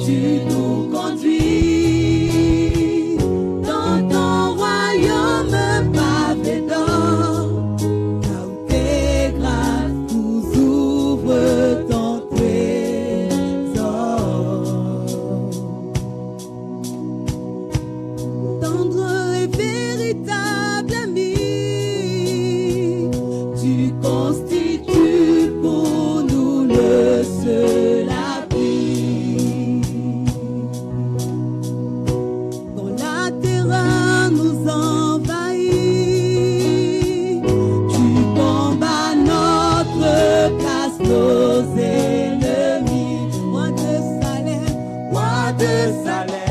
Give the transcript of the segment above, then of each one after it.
tu nous conduis dans ton royaume pavé d'or, là où tes grâces nous ouvrent ton trésor. Tendre et véritable ami, tu constitues pour nous le seul abri. Quand la terreur nous envahit, tu combats notre place, nos ennemis. Roi de Salem,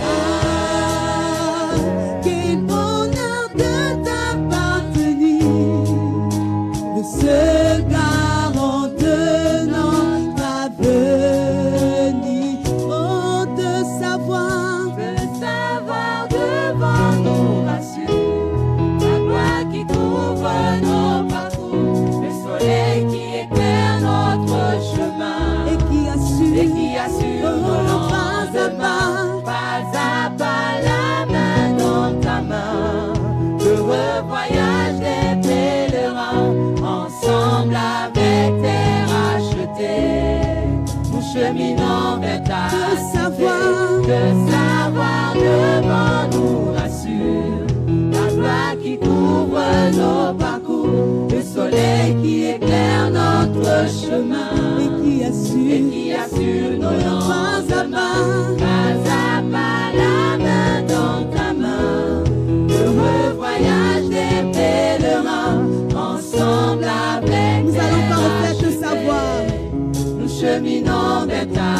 quel bonheur de t'appartenir, le seul garant de notre avenir. Oh, de savoir devant nous rassure, la gloire qui couvre nos parcours, le soleil qui éclaire notre chemin et qui assure nos pas à pas, la main dans ta main. Heureux voyage des pèlerins, ensemble avec tes rachetés, nous cheminons vers ta de savoir devant nous rassure, la gloire qui couvre nos parcours, le soleil qui éclaire notre chemin et qui assure nos lendemains. Pas à pas, la main dans ta main. Heureux voyage des pèlerins, ensemble avec nous allons par le fait de savoir, nous cheminons vers ta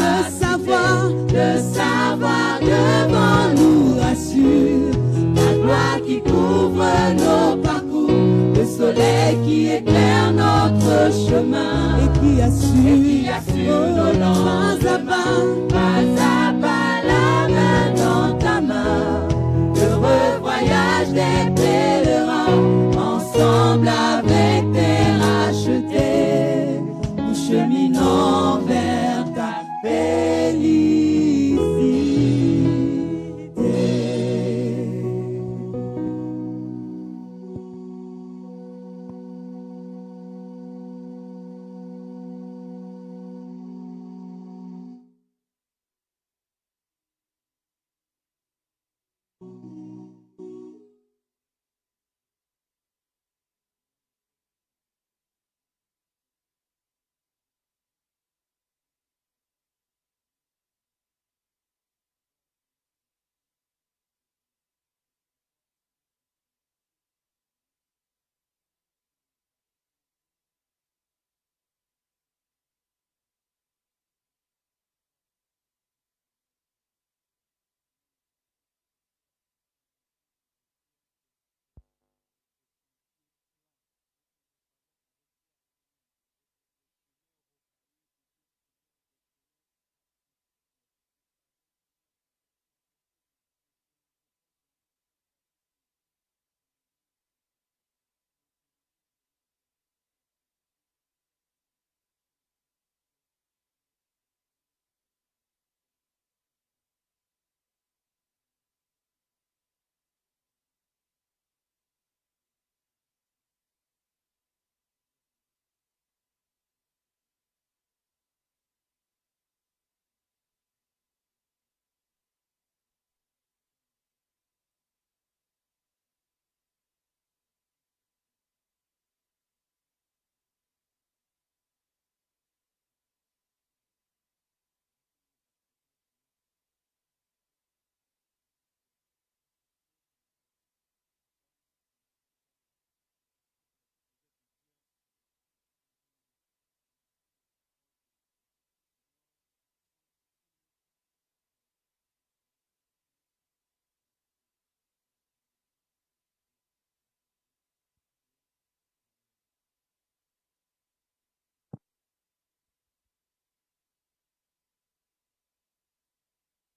de savoir devant nous rassure, la gloire qui couvre nos parcours, le soleil qui éclaire notre chemin et qui assure nos lendemains. Pas à pas, la main dans ta main. Heureux voyage des pèlerins, ensemble avec tes rachetés, nous cheminons vers ta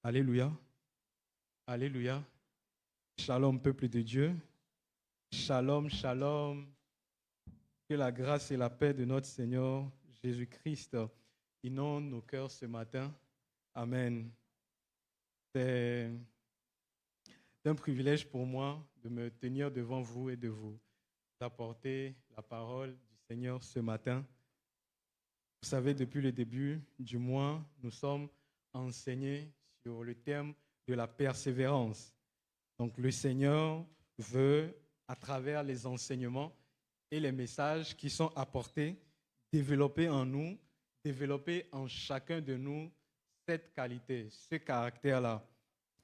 Alléluia. Alléluia. Shalom, peuple de Dieu. Shalom, shalom. Que la grâce et la paix de notre Seigneur Jésus-Christ inondent nos cœurs ce matin. Amen. C'est un privilège pour moi de me tenir devant vous et de vous apporter la parole du Seigneur ce matin. Vous savez, depuis le début du mois, nous sommes enseignés sur le thème de la persévérance. Donc le Seigneur veut, à travers les enseignements et les messages qui sont apportés, développer en nous, développer en chacun de nous cette qualité, ce caractère-là.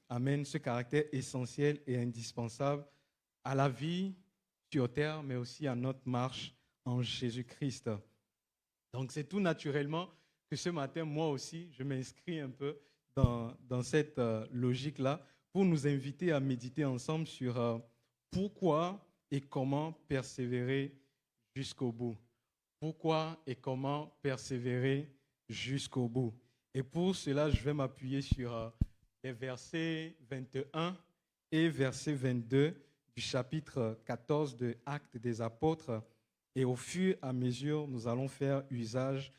Amen, ce caractère essentiel et indispensable à la vie sur terre, mais aussi à notre marche en Jésus-Christ. Donc c'est tout naturellement que ce matin, moi aussi, je m'inscris un peu dans cette logique-là pour nous inviter à méditer ensemble sur pourquoi et comment persévérer jusqu'au bout. Pourquoi et comment persévérer jusqu'au bout. Et pour cela, je vais m'appuyer sur les versets 21 et verset 22 du chapitre 14 de Actes des Apôtres. Et au fur et à mesure, nous allons faire usage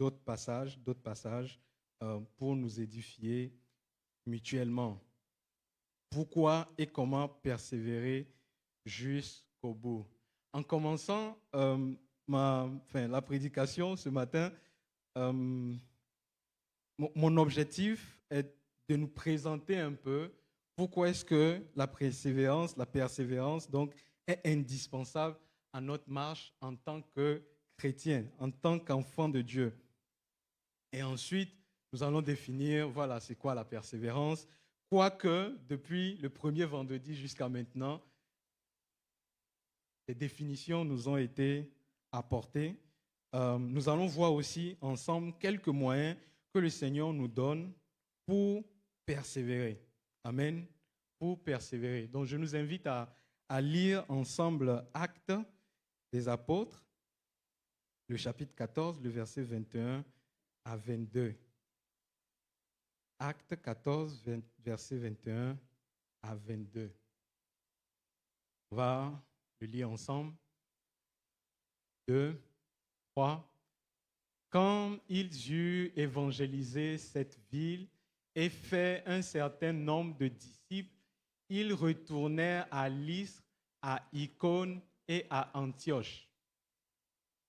d'autres passages pour nous édifier mutuellement. Pourquoi et comment persévérer jusqu'au bout. En commençant la prédication ce matin, mon objectif est de nous présenter un peu pourquoi est-ce que la persévérance donc, est indispensable à notre marche en tant que chrétien, en tant qu'enfant de Dieu. Et ensuite, nous allons définir, voilà, c'est quoi la persévérance. Quoique, depuis le premier vendredi jusqu'à maintenant, les définitions nous ont été apportées. Nous allons voir aussi ensemble quelques moyens que le Seigneur nous donne pour persévérer. Amen. Pour persévérer. Donc, je nous invite à lire ensemble Actes des Apôtres, le chapitre 14, le verset 21 à 22. Actes 14, verset 21 à 22. On va le lire ensemble. 2, 3. Quand ils eurent évangélisé cette ville et fait un certain nombre de disciples, ils retournèrent à Lystre, à Icône et à Antioche,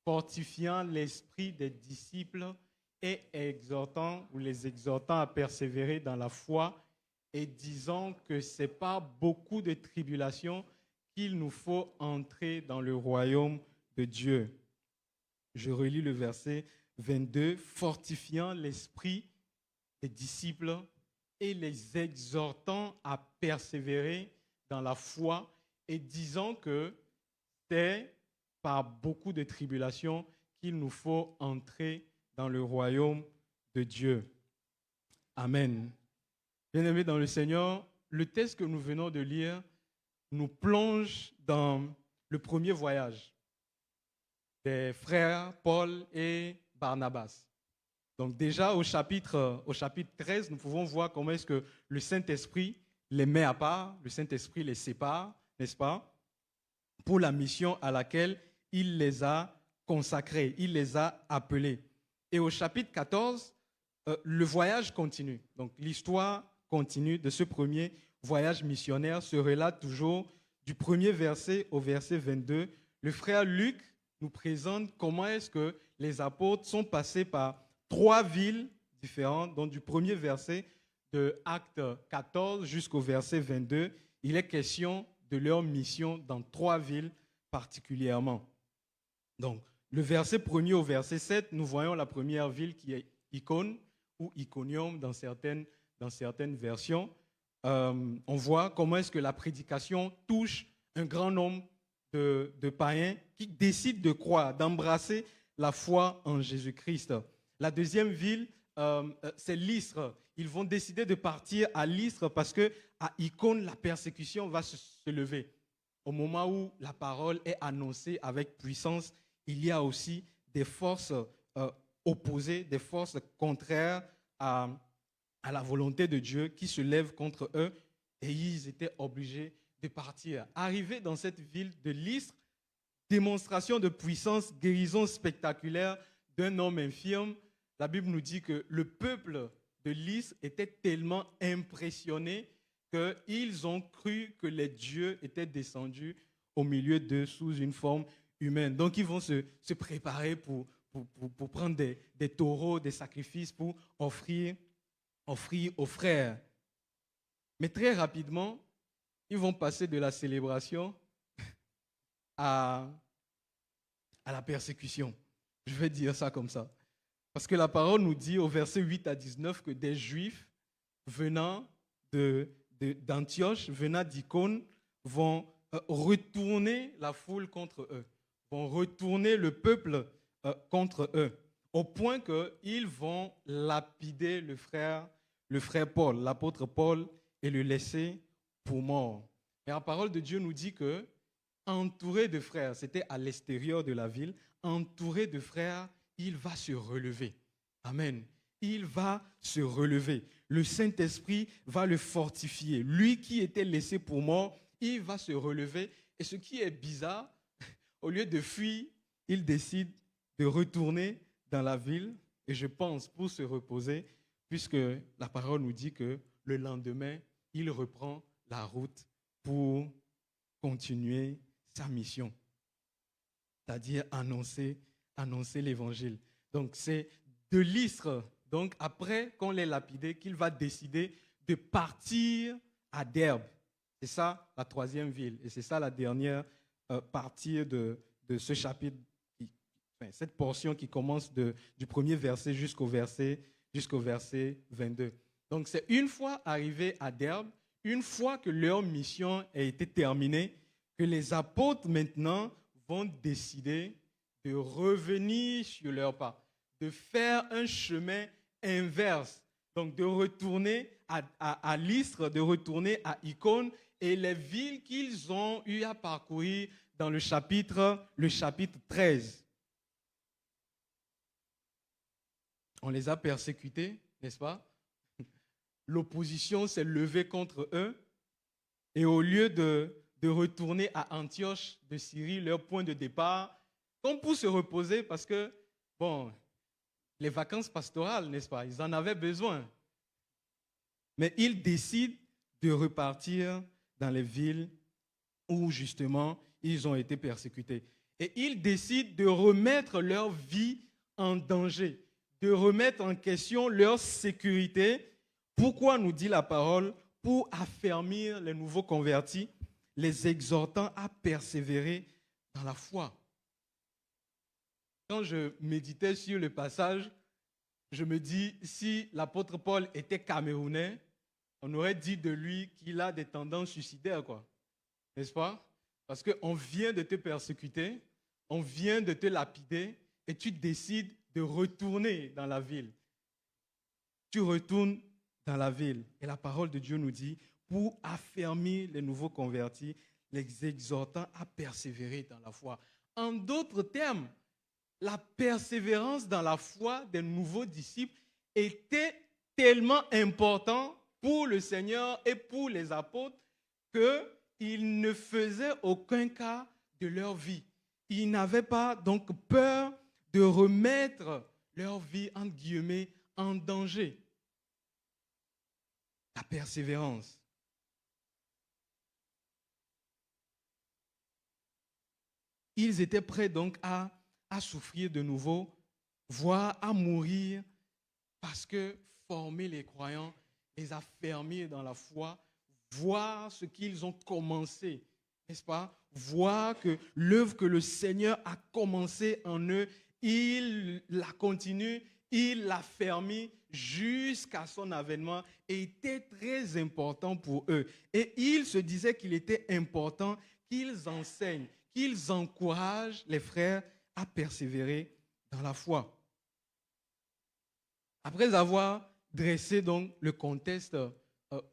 fortifiant l'esprit des disciples et les exhortant à persévérer dans la foi et disant que c'est par beaucoup de tribulations qu'il nous faut entrer dans le royaume de Dieu. Je relis le verset 22, fortifiant l'esprit des disciples et les exhortant à persévérer dans la foi et disant que c'est par beaucoup de tribulations qu'il nous faut entrer dans le royaume de Dieu. Amen. Bien-aimés dans le Seigneur, le texte que nous venons de lire nous plonge dans le premier voyage des frères Paul et Barnabas. Donc déjà au chapitre 13, nous pouvons voir comment est-ce que le Saint-Esprit les met à part, le Saint-Esprit les sépare, n'est-ce pas, pour la mission à laquelle il les a consacrés, il les a appelés. Et au chapitre 14, le voyage continue. Donc l'histoire continue de ce premier voyage missionnaire se relate toujours du premier verset au verset 22. Le frère Luc nous présente comment est-ce que les apôtres sont passés par 3 villes différentes. Donc du premier verset de Actes 14 jusqu'au verset 22, il est question de leur mission dans 3 villes particulièrement. Donc le verset 1er au verset 7, nous voyons la première ville qui est Icône ou Iconium dans certaines versions. On voit comment est-ce que la prédication touche un grand nombre de païens qui décident de croire, d'embrasser la foi en Jésus-Christ. La deuxième ville, c'est Lystre. Ils vont décider de partir à Lystre parce qu'à Icône, la persécution va se lever. Au moment où la parole est annoncée avec puissance, il y a aussi des forces opposées, des forces contraires à la volonté de Dieu qui se lèvent contre eux et ils étaient obligés de partir. Arrivés dans cette ville de Lystre, démonstration de puissance, guérison spectaculaire d'un homme infirme. La Bible nous dit que le peuple de Lystre Lystre étaient tellement impressionnés qu'ils ont cru que les dieux étaient descendus au milieu d'eux sous une forme humaine. Donc, ils vont se préparer pour prendre des taureaux, des sacrifices pour offrir aux frères. Mais très rapidement, ils vont passer de la célébration à la persécution. Je vais dire ça comme ça. Parce que la parole nous dit au verset 8 à 19 que des Juifs venant d'Antioche, venant d'Icône, vont retourner la foule contre eux, vont retourner le peuple contre eux, au point qu'ils vont lapider le frère Paul, l'apôtre Paul, et le laisser pour mort. Et la parole de Dieu nous dit que, entouré de frères, c'était à l'extérieur de la ville, entouré de frères, il va se relever. Amen. Il va se relever. Le Saint-Esprit va le fortifier. Lui qui était laissé pour mort, il va se relever. Et ce qui est bizarre, au lieu de fuir, il décide de retourner dans la ville, et je pense pour se reposer, puisque la parole nous dit que le lendemain, il reprend la route pour continuer sa mission, c'est-à-dire annoncer l'évangile. Donc c'est de Lystre, donc après qu'on l'ait lapidé, qu'il va décider de partir à Derbe. C'est ça la troisième ville, et c'est ça la dernière partie de ce chapitre, cette portion qui commence du premier verset jusqu'au verset 22. Donc c'est une fois arrivé à Derbe, une fois que leur mission a été terminée, que les apôtres maintenant vont décider de revenir sur leurs pas, de faire un chemin inverse, donc de retourner à Lystre, de retourner à Icône, et les villes qu'ils ont eu à parcourir dans le chapitre 13. On les a persécutés, n'est-ce pas? L'opposition s'est levée contre eux, et au lieu de retourner à Antioche de Syrie, leur point de départ, comme pour se reposer, parce que, les vacances pastorales, n'est-ce pas, ils en avaient besoin. Mais ils décident de repartir dans les villes où, justement, ils ont été persécutés. Et ils décident de remettre leur vie en danger, de remettre en question leur sécurité. Pourquoi nous dit la parole? Pour affermir les nouveaux convertis, les exhortant à persévérer dans la foi. Quand je méditais sur le passage, je me dis, si l'apôtre Paul était camerounais, on aurait dit de lui qu'il a des tendances suicidaires, quoi. N'est-ce pas? Parce qu'on vient de te persécuter, on vient de te lapider, et tu décides de retourner dans la ville. Tu retournes dans la ville. Et la parole de Dieu nous dit, pour affermir les nouveaux convertis, les exhortant à persévérer dans la foi. En d'autres termes, la persévérance dans la foi des nouveaux disciples était tellement importante pour le Seigneur et pour les apôtres qu'ils ne faisaient aucun cas de leur vie. Ils n'avaient pas donc peur de remettre leur vie, entre guillemets, en danger. La persévérance. Ils étaient prêts donc à souffrir de nouveau, voire à mourir, parce que former les croyants, les affermir dans la foi, voir ce qu'ils ont commencé, n'est-ce pas? Voir que l'œuvre que le Seigneur a commencé en eux, il la continue, il l'a fermé jusqu'à son avènement, était très important pour eux. Et ils se disaient qu'il était important qu'ils enseignent, qu'ils encouragent les frères à persévérer dans la foi. Après avoir dressé donc le contexte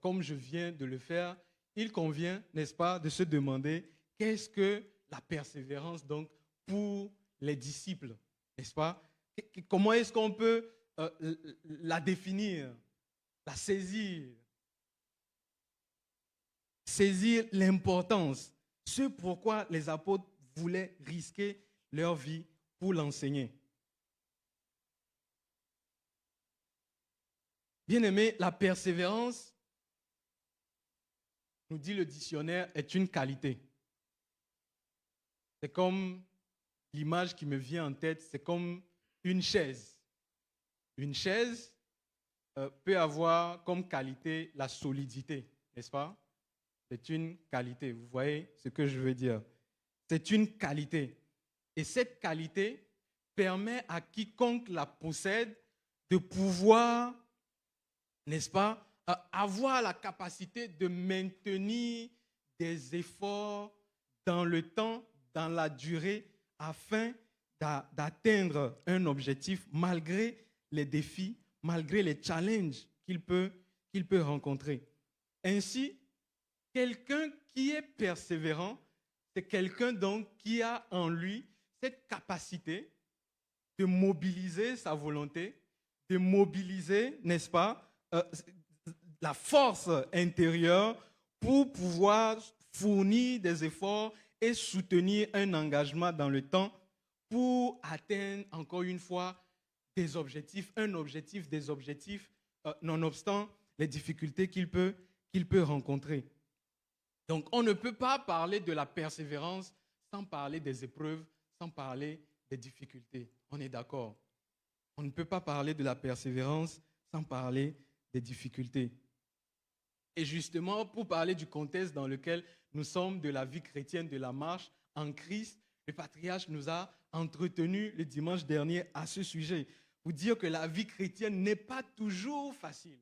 comme je viens de le faire, il convient, n'est-ce pas, de se demander qu'est-ce que la persévérance donc pour les disciples, n'est-ce pas? Comment est-ce qu'on peut la définir, la saisir l'importance, ce pourquoi les apôtres voulaient risquer leur vie pour l'enseigner. Bien-aimé, la persévérance, nous dit le dictionnaire, est une qualité. C'est comme l'image qui me vient en tête, c'est comme une chaise. Une chaise peut avoir comme qualité la solidité, n'est-ce pas? C'est une qualité. Vous voyez ce que je veux dire? C'est une qualité. Et cette qualité permet à quiconque la possède de pouvoir, n'est-ce pas, avoir la capacité de maintenir des efforts dans le temps, dans la durée, afin d'atteindre un objectif malgré les défis, malgré les challenges qu'il peut rencontrer. Ainsi, quelqu'un qui est persévérant, c'est quelqu'un donc qui a en lui cette capacité de mobiliser sa volonté, de mobiliser, n'est-ce pas, la force intérieure pour pouvoir fournir des efforts et soutenir un engagement dans le temps pour atteindre, encore une fois, des objectifs, des objectifs, nonobstant les difficultés qu'il peut rencontrer. Donc, on ne peut pas parler de la persévérance sans parler des épreuves, sans parler des difficultés. On est d'accord? On ne peut pas parler de la persévérance sans parler des difficultés. Et justement, pour parler du contexte dans lequel nous sommes, de la vie chrétienne, de la marche en Christ, le patriarche nous a entretenu le dimanche dernier à ce sujet, pour dire que la vie chrétienne n'est pas toujours facile.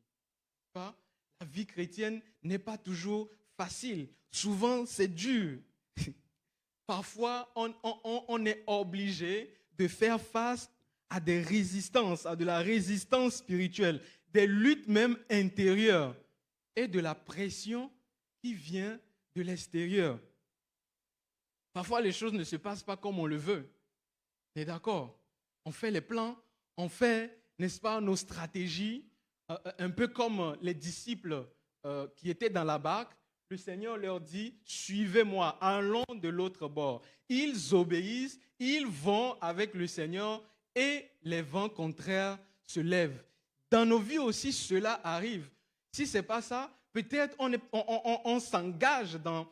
La vie chrétienne n'est pas toujours facile. Souvent, c'est dur. Parfois, on est obligé de faire face à des résistances, à de la résistance spirituelle, des luttes même intérieures et de la pression qui vient de l'extérieur. Parfois, les choses ne se passent pas comme on le veut. On est d'accord? On fait les plans, on fait, n'est-ce pas, nos stratégies, un peu comme les disciples qui étaient dans la barque. Le Seigneur leur dit, suivez-moi, allons de l'autre bord. Ils obéissent, ils vont avec le Seigneur et les vents contraires se lèvent. Dans nos vies aussi, cela arrive. Si ce n'est pas ça, peut-être on s'engage dans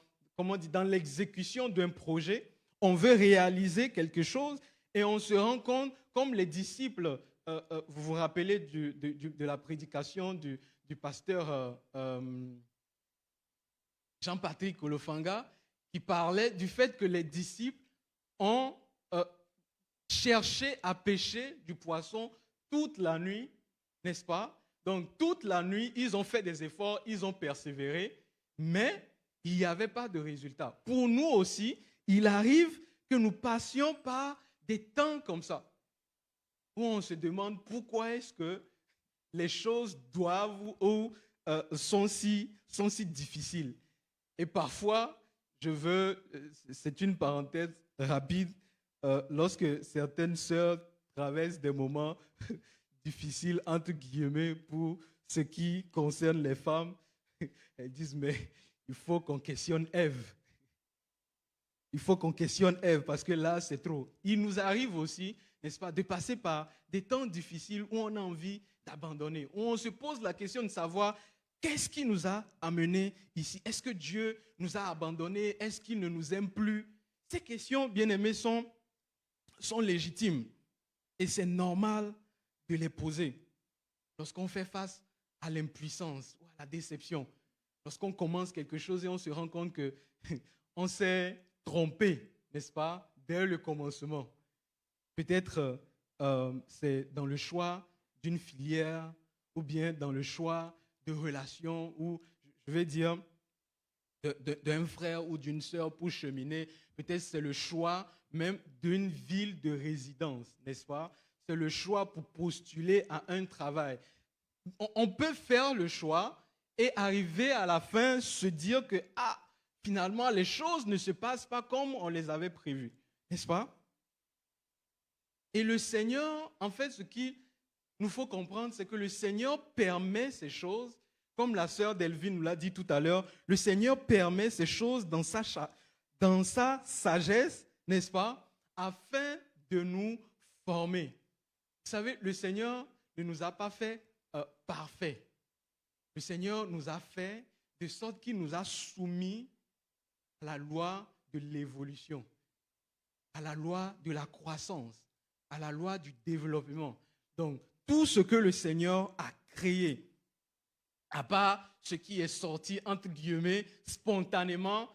l'exécution d'un projet, on veut réaliser quelque chose et on se rend compte, comme les disciples, vous vous rappelez de la prédication du pasteur Jean-Patrick Olofanga, qui parlait du fait que les disciples ont cherché à pêcher du poisson toute la nuit, n'est-ce pas? Donc toute la nuit, ils ont fait des efforts, ils ont persévéré, mais il n'y avait pas de résultat. Pour nous aussi, il arrive que nous passions par des temps comme ça, où on se demande pourquoi est-ce que les choses doivent ou sont si difficiles. Et parfois, c'est une parenthèse rapide, lorsque certaines sœurs traversent des moments difficiles, entre guillemets, pour ce qui concerne les femmes, elles disent, mais il faut qu'on questionne Ève. Il faut qu'on questionne Ève, parce que là, c'est trop. Il nous arrive aussi, n'est-ce pas, de passer par des temps difficiles où on a envie d'abandonner, où on se pose la question de savoir qu'est-ce qui nous a amenés ici. Est-ce que Dieu nous a abandonnés? Est-ce qu'il ne nous aime plus? Ces questions, bien aimés, sont légitimes. Et c'est normal de les poser. Lorsqu'on fait face à l'impuissance ou à la déception, lorsqu'on commence quelque chose et on se rend compte qu'on s'est trompé, n'est-ce pas, dès le commencement. Peut-être c'est dans le choix d'une filière ou bien dans le choix de relations ou, je vais dire, d'un frère ou d'une sœur pour cheminer. Peut-être c'est le choix même d'une ville de résidence, n'est-ce pas? C'est le choix pour postuler à un travail. On peut faire le choix et arriver à la fin se dire que finalement, les choses ne se passent pas comme on les avait prévues, n'est-ce pas? Et le Seigneur, en fait, ce qu'il nous faut comprendre, c'est que le Seigneur permet ces choses, comme la sœur Delvine nous l'a dit tout à l'heure, le Seigneur permet ces choses dans sa sagesse, n'est-ce pas, afin de nous former. Vous savez, le Seigneur ne nous a pas fait parfait. Le Seigneur nous a fait de sorte qu'il nous a soumis à la loi de l'évolution, à la loi de la croissance, à la loi du développement. Donc, tout ce que le Seigneur a créé, à part ce qui est sorti, entre guillemets, spontanément,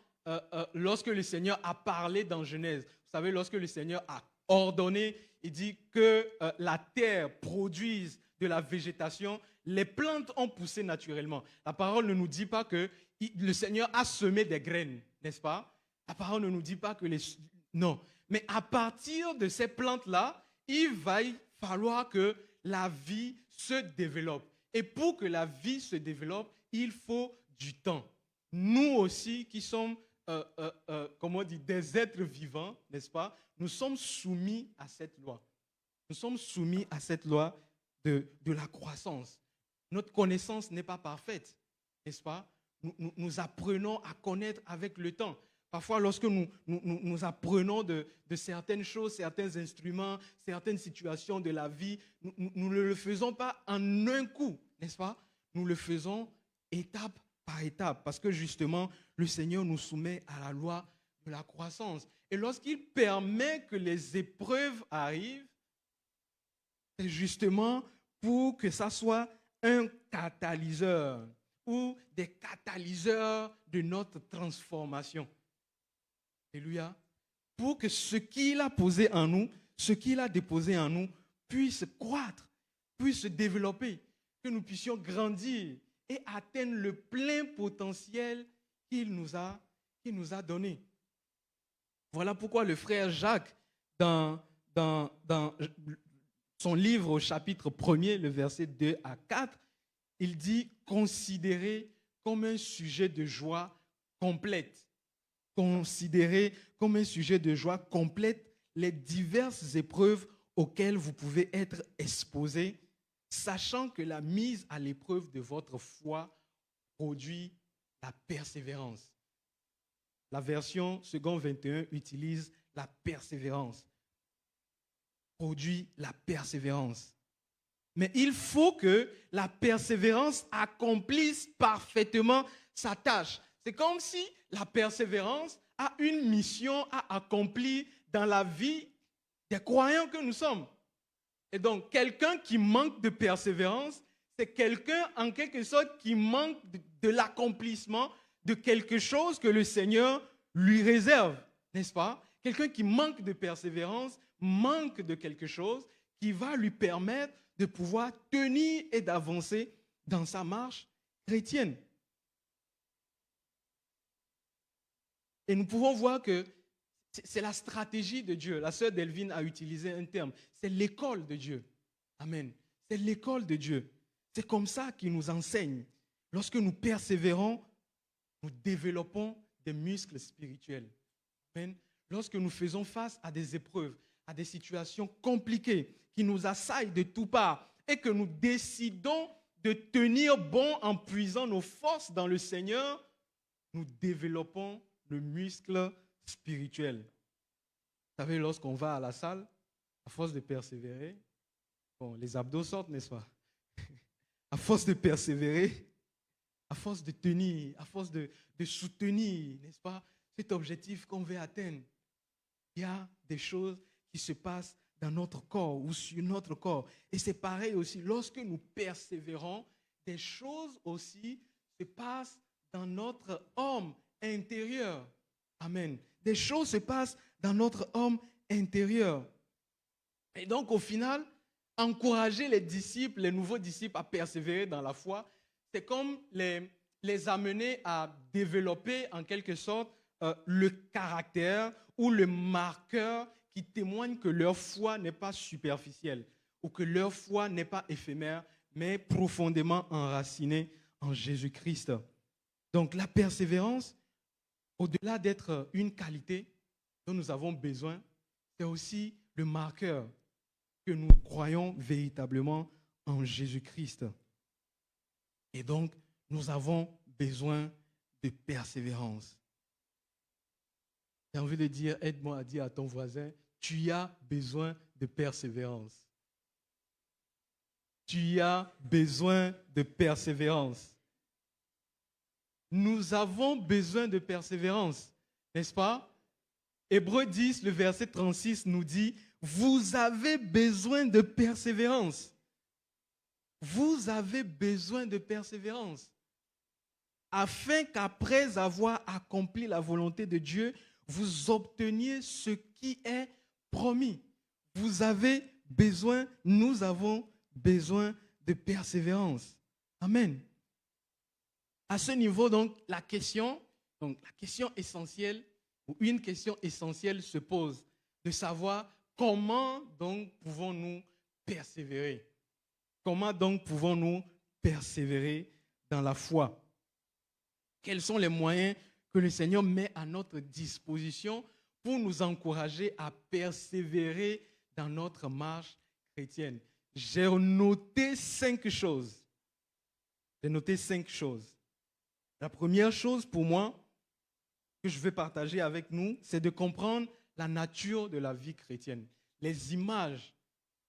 lorsque le Seigneur a parlé dans Genèse. Vous savez, lorsque le Seigneur a ordonné, il dit que la terre produise de la végétation, les plantes ont poussé naturellement. La parole ne nous dit pas que le Seigneur a semé des graines, n'est-ce pas? La parole ne nous dit pas que non. Mais à partir de ces plantes-là, il va falloir que la vie se développe. Et pour que la vie se développe, il faut du temps. Nous aussi qui sommes, comment on dit, des êtres vivants, n'est-ce pas? Nous sommes soumis à cette loi. Nous sommes soumis à cette loi de la croissance. Notre connaissance n'est pas parfaite, n'est-ce pas? Nous apprenons à connaître avec le temps. Parfois, lorsque nous apprenons de certaines choses, certains instruments, certaines situations de la vie, nous ne le faisons pas en un coup, n'est-ce pas? Nous le faisons étape par étape, parce que justement, le Seigneur nous soumet à la loi de la croissance. Et lorsqu'il permet que les épreuves arrivent, c'est justement pour que ça soit un catalyseur ou des catalyseurs de notre transformation. Alléluia. Pour que ce qu'il a posé en nous, ce qu'il a déposé en nous, puisse croître, puisse se développer, que nous puissions grandir et atteindre le plein potentiel qu'il nous a donné. Voilà pourquoi le frère Jacques, dans son livre au chapitre 1er, le verset 2 à 4, il dit « Considérez comme un sujet de joie complète. Considérez comme un sujet de joie complète les diverses épreuves auxquelles vous pouvez être exposés, sachant que la mise à l'épreuve de votre foi produit la persévérance. » La version second 21 utilise la persévérance. Produit la persévérance. Mais il faut que la persévérance accomplisse parfaitement sa tâche. C'est comme si la persévérance a une mission à accomplir dans la vie des croyants que nous sommes. Et donc, quelqu'un qui manque de persévérance, c'est quelqu'un en quelque sorte qui manque de l'accomplissement de quelque chose que le Seigneur lui réserve, n'est-ce pas? Quelqu'un qui manque de persévérance, manque de quelque chose qui va lui permettre de pouvoir tenir et d'avancer dans sa marche chrétienne. Et nous pouvons voir que c'est la stratégie de Dieu. La sœur Delvine a utilisé un terme. C'est l'école de Dieu. Amen. C'est l'école de Dieu. C'est comme ça qu'il nous enseigne. Lorsque nous persévérons, nous développons des muscles spirituels. Amen. Lorsque nous faisons face à des épreuves, à des situations compliquées qui nous assaillent de toutes parts et que nous décidons de tenir bon en puisant nos forces dans le Seigneur, nous développons le muscle spirituel. Vous savez, lorsqu'on va à la salle, à force de persévérer, bon, les abdos sortent, n'est-ce pas? À force de persévérer, à force de tenir, à force de soutenir, n'est-ce pas, cet objectif qu'on veut atteindre, il y a des choses qui se passent dans notre corps ou sur notre corps. Et c'est pareil aussi, lorsque nous persévérons, des choses aussi se passent dans notre homme intérieur. Amen. Des choses se passent dans notre homme intérieur. Et donc, au final, encourager les disciples, les nouveaux disciples à persévérer dans la foi, c'est comme les amener à développer en quelque sorte le caractère ou le marqueur qui témoigne que leur foi n'est pas superficielle ou que leur foi n'est pas éphémère, mais profondément enracinée en Jésus-Christ. Donc la persévérance, au-delà d'être une qualité dont nous avons besoin, c'est aussi le marqueur que nous croyons véritablement en Jésus-Christ. Et donc, nous avons besoin de persévérance. J'ai envie de dire, aide-moi à dire à ton voisin, tu as besoin de persévérance. tu as besoin de persévérance. Nous avons besoin de persévérance, n'est-ce pas? Hébreux 10, le verset 36 nous dit, vous avez besoin de persévérance. Vous avez besoin de persévérance. Afin qu'après avoir accompli la volonté de Dieu, vous obteniez ce qui est promis. Vous avez besoin, nous avons besoin de persévérance. Amen. À ce niveau, donc, la question essentielle, ou une question essentielle se pose, de savoir comment donc pouvons-nous persévérer. Comment donc pouvons-nous persévérer dans la foi? Quels sont les moyens que le Seigneur met à notre disposition pour nous encourager à persévérer dans notre marche chrétienne? J'ai noté 5 choses. La première chose pour moi que je veux partager avec nous, c'est de comprendre la nature de la vie chrétienne. Les images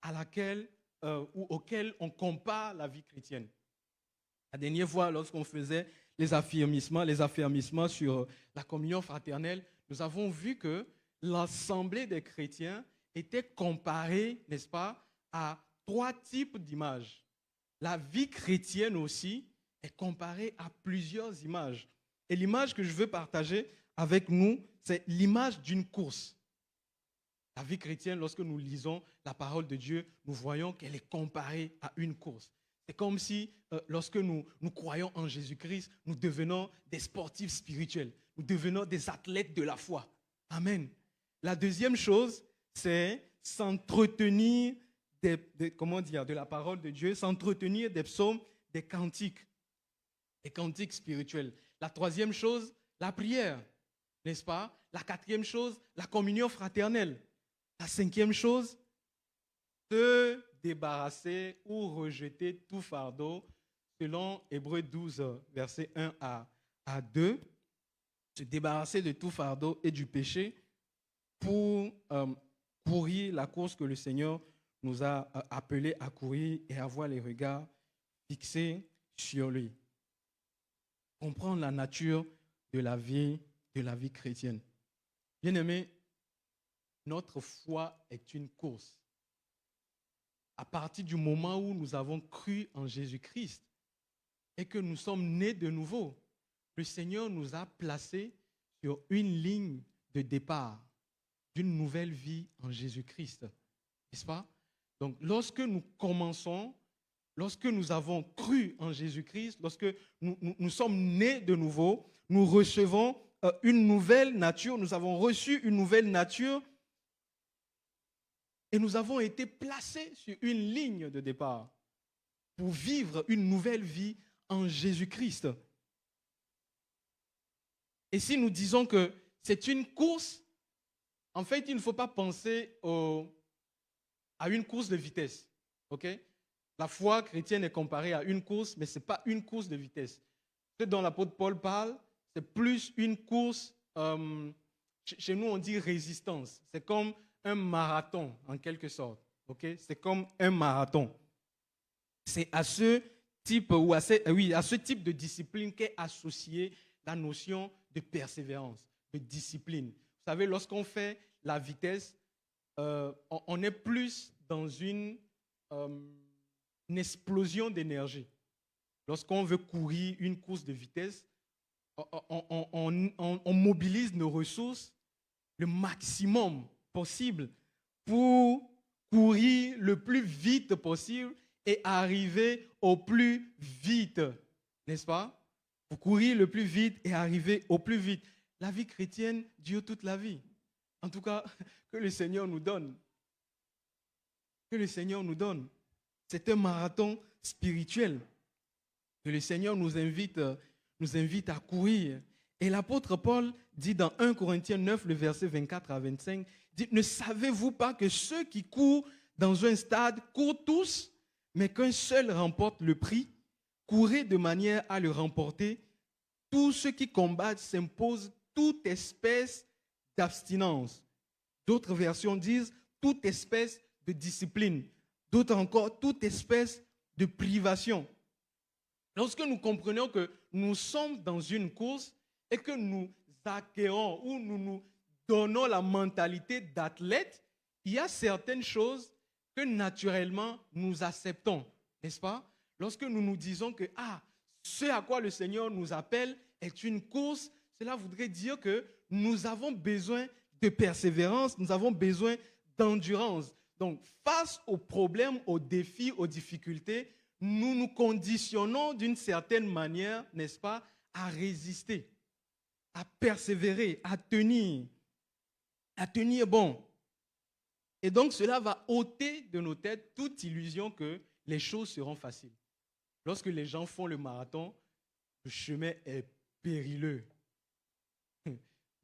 auxquelles on compare la vie chrétienne. La dernière fois, lorsqu'on faisait les affermissements sur la communion fraternelle, nous avons vu que l'assemblée des chrétiens était comparée, n'est-ce pas, à 3 types d'images. La vie chrétienne aussi est comparée à plusieurs images. Et l'image que je veux partager avec nous, c'est l'image d'une course. La vie chrétienne, lorsque nous lisons la parole de Dieu, nous voyons qu'elle est comparée à une course. C'est comme si, lorsque nous croyons en Jésus-Christ, nous devenons des sportifs spirituels. Nous devenons des athlètes de la foi. Amen. La deuxième chose, c'est s'entretenir de la parole de Dieu, s'entretenir des psaumes, des cantiques spirituels. La troisième chose, la prière, n'est-ce pas? La quatrième chose, la communion fraternelle. La cinquième chose, se débarrasser ou rejeter tout fardeau, selon Hébreux 12, versets 1 à 2, se débarrasser de tout fardeau et du péché pour courir la course que le Seigneur nous a appelés à courir et avoir les regards fixés sur lui. Comprendre la nature de la vie chrétienne. Bien-aimés, notre foi est une course. À partir du moment où nous avons cru en Jésus-Christ et que nous sommes nés de nouveau, le Seigneur nous a placés sur une ligne de départ d'une nouvelle vie en Jésus-Christ. N'est-ce pas? Donc, lorsque nous avons cru en Jésus-Christ, lorsque nous sommes nés de nouveau, nous recevons une nouvelle nature, nous avons reçu une nouvelle nature et nous avons été placés sur une ligne de départ pour vivre une nouvelle vie en Jésus-Christ. Et si nous disons que c'est une course, en fait, il ne faut pas penser à une course de vitesse. Okay? La foi chrétienne est comparée à une course, mais ce n'est pas une course de vitesse. Ce dont l'apôtre Paul parle, c'est plus une course, chez nous on dit résistance. C'est comme un marathon, en quelque sorte. Okay? C'est comme un marathon. C'est à ce type de discipline qu'est associée la notion de persévérance, de discipline. Vous savez, lorsqu'on fait la vitesse, on est plus dans une explosion d'énergie. Lorsqu'on veut courir une course de vitesse, on mobilise nos ressources le maximum possible pour courir le plus vite possible et arriver au plus vite, n'est-ce pas? Pour courir le plus vite et arriver au plus vite. La vie chrétienne dure toute la vie. En tout cas, que le Seigneur nous donne. Que le Seigneur nous donne. C'est un marathon spirituel que le Seigneur nous invite à courir. Et l'apôtre Paul dit dans 1 Corinthiens 9, le verset 24 à 25, dit, ne savez-vous pas que ceux qui courent dans un stade courent tous, mais qu'un seul remporte le prix? Courez de manière à le remporter. Tous ceux qui combattent s'imposent toute espèce d'abstinence. D'autres versions disent toute espèce de discipline. D'autres encore, toute espèce de privation. Lorsque nous comprenons que nous sommes dans une course et que nous acquérons ou nous nous donnons la mentalité d'athlète, il y a certaines choses que naturellement nous acceptons, n'est-ce pas? Lorsque nous nous disons que ce à quoi le Seigneur nous appelle est une course, cela voudrait dire que nous avons besoin de persévérance, nous avons besoin d'endurance. Donc, face aux problèmes, aux défis, aux difficultés, nous nous conditionnons d'une certaine manière, n'est-ce pas, à résister, à persévérer, à tenir bon. Et donc, cela va ôter de nos têtes toute illusion que les choses seront faciles. Lorsque les gens font le marathon, le chemin est périlleux.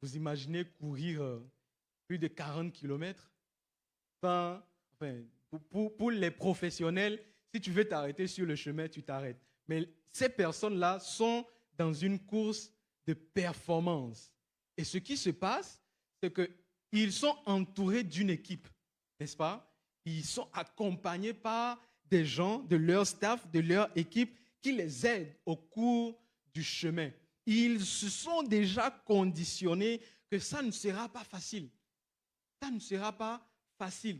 Vous imaginez courir plus de 40 kilomètres pour les professionnels, si tu veux t'arrêter sur le chemin, tu t'arrêtes. Mais ces personnes-là sont dans une course de performance. Et ce qui se passe, c'est qu'ils sont entourés d'une équipe, n'est-ce pas? Ils sont accompagnés par des gens de leur staff, de leur équipe, qui les aident au cours du chemin. Ils se sont déjà conditionnés que ça ne sera pas facile. Ça ne sera pas facile.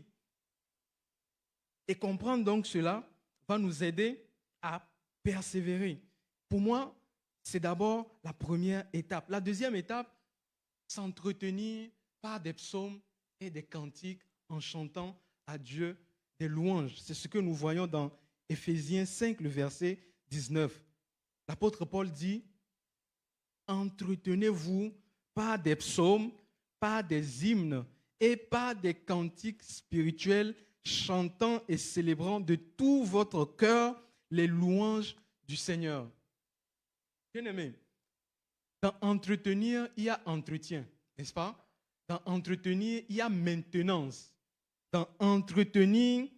Et comprendre donc cela va nous aider à persévérer. Pour moi, c'est d'abord la première étape. La deuxième étape, s'entretenir par des psaumes et des cantiques en chantant à Dieu des louanges. C'est ce que nous voyons dans Éphésiens 5, le verset 19. L'apôtre Paul dit, entretenez-vous par des psaumes, par des hymnes et par des cantiques spirituels, chantant et célébrant de tout votre cœur les louanges du Seigneur. Bien-aimé, dans entretenir, il y a entretien, n'est-ce pas? Dans entretenir, il y a maintenance. Dans entretenir,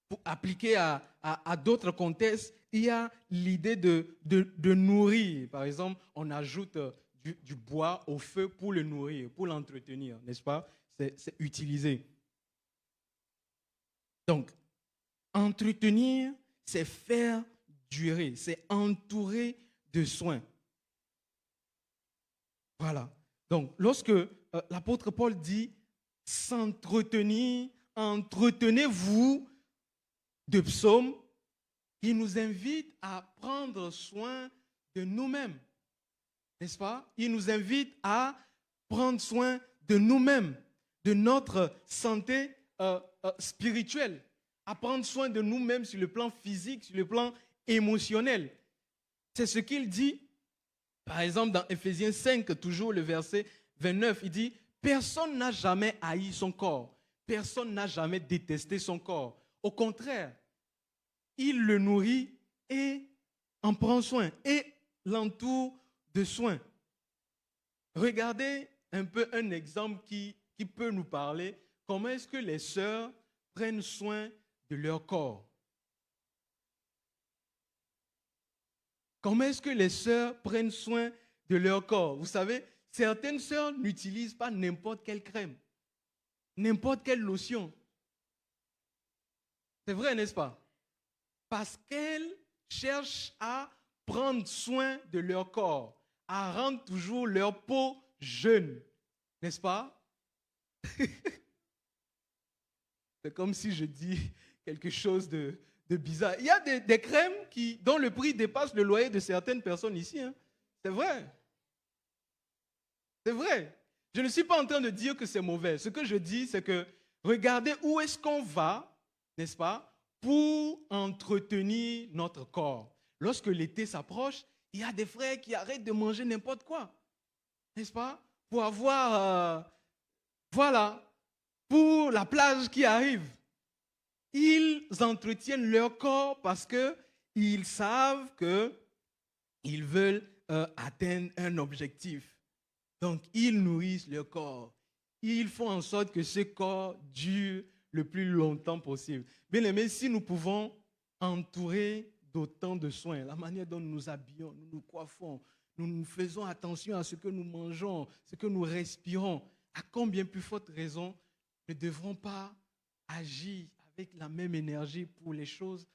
pour appliquer à d'autres contextes, il y a l'idée de nourrir. Par exemple, on ajoute du bois au feu pour le nourrir, pour l'entretenir, n'est-ce pas? C'est utilisé. Donc, entretenir, c'est faire durer, c'est entourer de soins. Voilà. Donc, lorsque l'apôtre Paul dit s'entretenir, entretenez-vous de psaumes, il nous invite à prendre soin de nous-mêmes, n'est-ce pas? Il nous invite à prendre soin de nous-mêmes, de notre santé spirituelle, à prendre soin de nous-mêmes sur le plan physique, sur le plan émotionnel. C'est ce qu'il dit, par exemple, dans Éphésiens 5, toujours le verset 29, il dit « Personne n'a jamais haï son corps, personne n'a jamais détesté son corps. Au contraire, il le nourrit et en prend soin et l'entoure de soins. » Regardez un peu un exemple qui peut nous parler. Comment est-ce que les sœurs prennent soin de leur corps? Comment est-ce que les sœurs prennent soin de leur corps? Vous savez, certaines sœurs n'utilisent pas n'importe quelle crème, n'importe quelle lotion. C'est vrai, n'est-ce pas? Parce qu'elles cherchent à prendre soin de leur corps, à rendre toujours leur peau jeune, n'est-ce pas? C'est comme si je dis quelque chose de bizarre. Il y a des crèmes dont le prix dépasse le loyer de certaines personnes ici. Hein. C'est vrai. C'est vrai. Je ne suis pas en train de dire que c'est mauvais. Ce que je dis, c'est que regardez où est-ce qu'on va, n'est-ce pas, pour entretenir notre corps. Lorsque l'été s'approche, il y a des frères qui arrêtent de manger n'importe quoi, n'est-ce pas, pour avoir, pour la plage qui arrive. Ils entretiennent leur corps parce qu'ils savent qu'ils veulent atteindre un objectif. Donc, ils nourrissent leur corps. Ils font en sorte que ce corps dure le plus longtemps possible. Bien aimé, si nous pouvons entourer d'autant de soins, la manière dont nous nous habillons, nous nous coiffons, nous faisons attention à ce que nous mangeons, ce que nous respirons, à combien plus forte raison ne devrons pas agir avec la même énergie pour les choses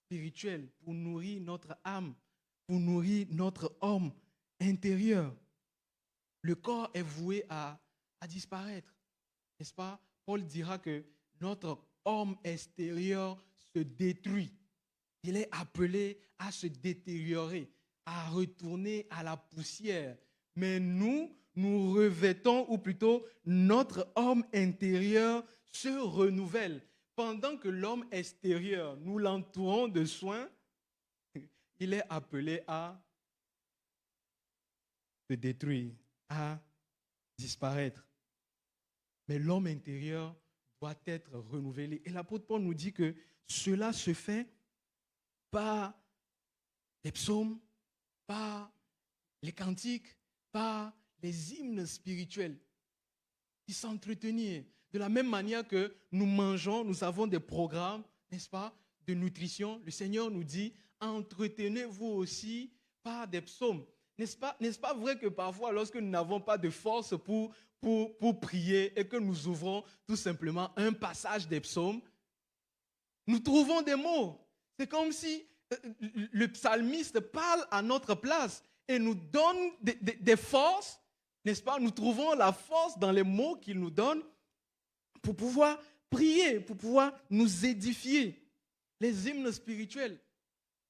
spirituelle, pour nourrir notre âme, pour nourrir notre homme intérieur. Le corps est voué à disparaître, n'est-ce pas? Paul dira que notre homme extérieur se détruit. Il est appelé à se détériorer, à retourner à la poussière. Mais nous revêtons, ou plutôt notre homme intérieur se renouvelle. Pendant que l'homme extérieur, nous l'entourons de soins, il est appelé à se détruire, à disparaître. Mais l'homme intérieur doit être renouvelé. Et l'apôtre Paul nous dit que cela se fait par les psaumes, par les cantiques, par les hymnes spirituels, qui s'entretenir. De la même manière que nous mangeons, nous avons des programmes, n'est-ce pas, de nutrition. Le Seigneur nous dit, entretenez-vous aussi par des psaumes. N'est-ce pas vrai que parfois, lorsque nous n'avons pas de force pour prier et que nous ouvrons tout simplement un passage des psaumes, nous trouvons des mots. C'est comme si le psalmiste parle à notre place et nous donne des forces, n'est-ce pas? Nous trouvons la force dans les mots qu'il nous donne pour pouvoir prier, pour pouvoir nous édifier. Les hymnes spirituels.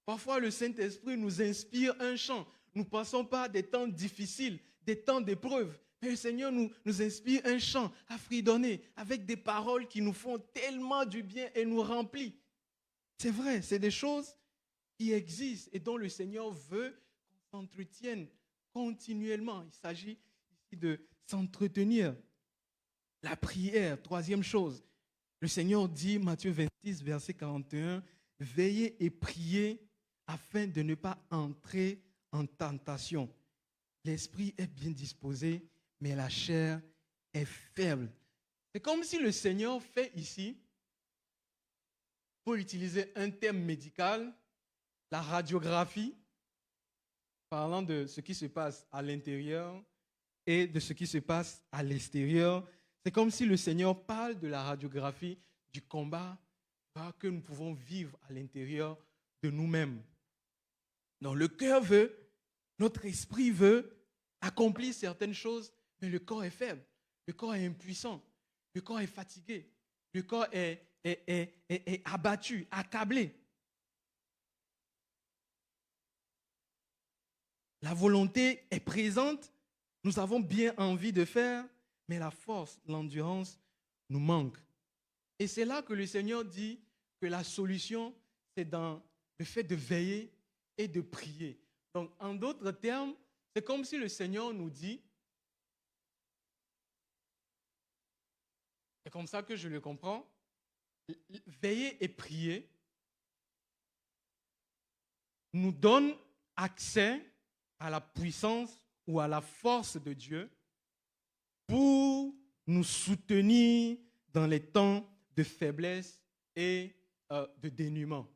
Parfois, le Saint-Esprit nous inspire un chant. Nous ne passons pas des temps difficiles, des temps d'épreuve. Mais le Seigneur nous inspire un chant à fredonner avec des paroles qui nous font tellement du bien et nous remplissent. C'est vrai, c'est des choses qui existent et dont le Seigneur veut qu'on s'entretienne continuellement. Il s'agit ici de s'entretenir. La prière, troisième chose. Le Seigneur dit, Matthieu 26, verset 41, « Veillez et priez afin de ne pas entrer en tentation. L'esprit est bien disposé, mais la chair est faible. » C'est comme si le Seigneur fait ici, pour utiliser un terme médical, la radiographie, parlant de ce qui se passe à l'intérieur et de ce qui se passe à l'extérieur. C'est comme si le Seigneur parle de la radiographie du combat que nous pouvons vivre à l'intérieur de nous-mêmes. Donc le cœur veut, notre esprit veut accomplir certaines choses, mais le corps est faible, le corps est impuissant, le corps est fatigué, le corps est abattu, accablé. La volonté est présente, nous avons bien envie de faire, mais la force, l'endurance nous manque. Et c'est là que le Seigneur dit que la solution, c'est dans le fait de veiller et de prier. Donc, en d'autres termes, c'est comme si le Seigneur nous dit, c'est comme ça que je le comprends, veiller et prier nous donne accès à la puissance ou à la force de Dieu pour nous soutenir dans les temps de faiblesse et de dénuement.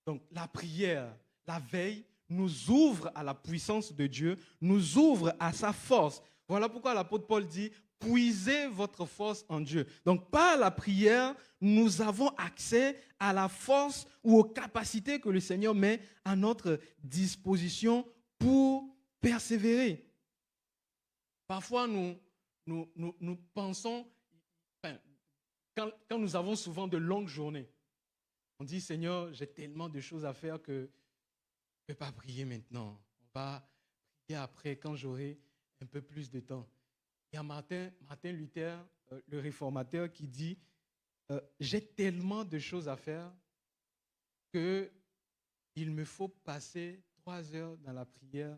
Donc la prière, la veille, nous ouvre à la puissance de Dieu, nous ouvre à sa force. Voilà pourquoi l'apôtre Paul dit, puisez votre force en Dieu. Donc par la prière, nous avons accès à la force ou aux capacités que le Seigneur met à notre disposition pour persévérer. Parfois, nous pensons, quand nous avons souvent de longues journées, on dit, Seigneur, j'ai tellement de choses à faire que je ne peux pas prier maintenant. On va prier après, quand j'aurai un peu plus de temps. Il y a Martin Luther, le réformateur, qui dit, j'ai tellement de choses à faire qu'il me faut passer 3 heures dans la prière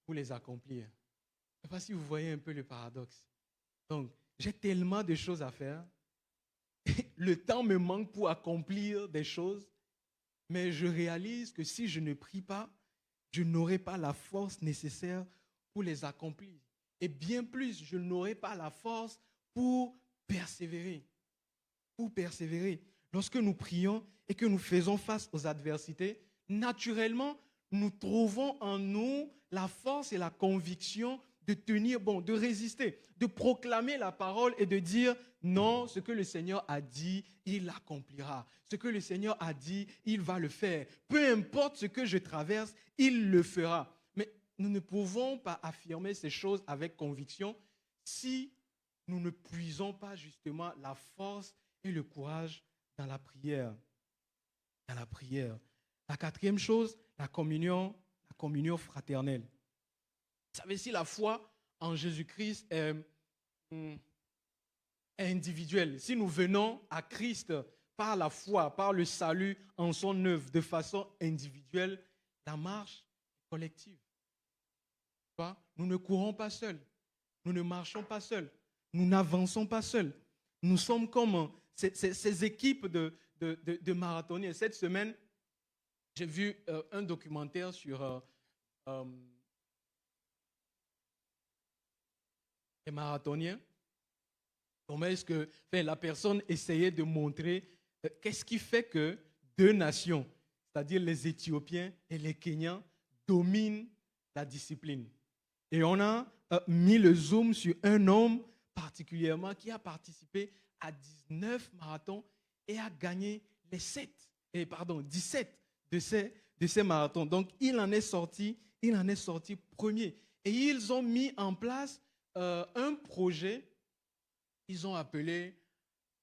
pour les accomplir. Je ne sais pas si vous voyez un peu le paradoxe. Donc, j'ai tellement de choses à faire. Le temps me manque pour accomplir des choses, mais je réalise que si je ne prie pas, je n'aurai pas la force nécessaire pour les accomplir. Et bien plus, je n'aurai pas la force pour persévérer. Pour persévérer. Lorsque nous prions et que nous faisons face aux adversités, naturellement, nous trouvons en nous la force et la conviction de tenir bon, de résister, de proclamer la parole et de dire non, ce que le Seigneur a dit, il l'accomplira. Ce que le Seigneur a dit, il va le faire. Peu importe ce que je traverse, il le fera. Mais nous ne pouvons pas affirmer ces choses avec conviction si nous ne puisons pas justement la force et le courage dans la prière. Dans la prière. La quatrième chose, la communion fraternelle. Vous savez, si la foi en Jésus-Christ est individuelle, si nous venons à Christ par la foi, par le salut en son œuvre de façon individuelle, la marche est collective. Nous ne courons pas seuls, nous ne marchons pas seuls, nous n'avançons pas seuls. Nous sommes comme ces équipes de marathoniens. Cette semaine, j'ai vu un documentaire sur les marathoniens. Comment est-ce que la personne essayait de montrer qu'est-ce qui fait que deux nations, c'est-à-dire les Éthiopiens et les Kenyans, dominent la discipline. Et on a mis le zoom sur un homme particulièrement qui a participé à 19 marathons et a gagné 17 de ces marathons. Donc, il en est sorti premier. Et ils ont mis en place un projet, ils ont appelé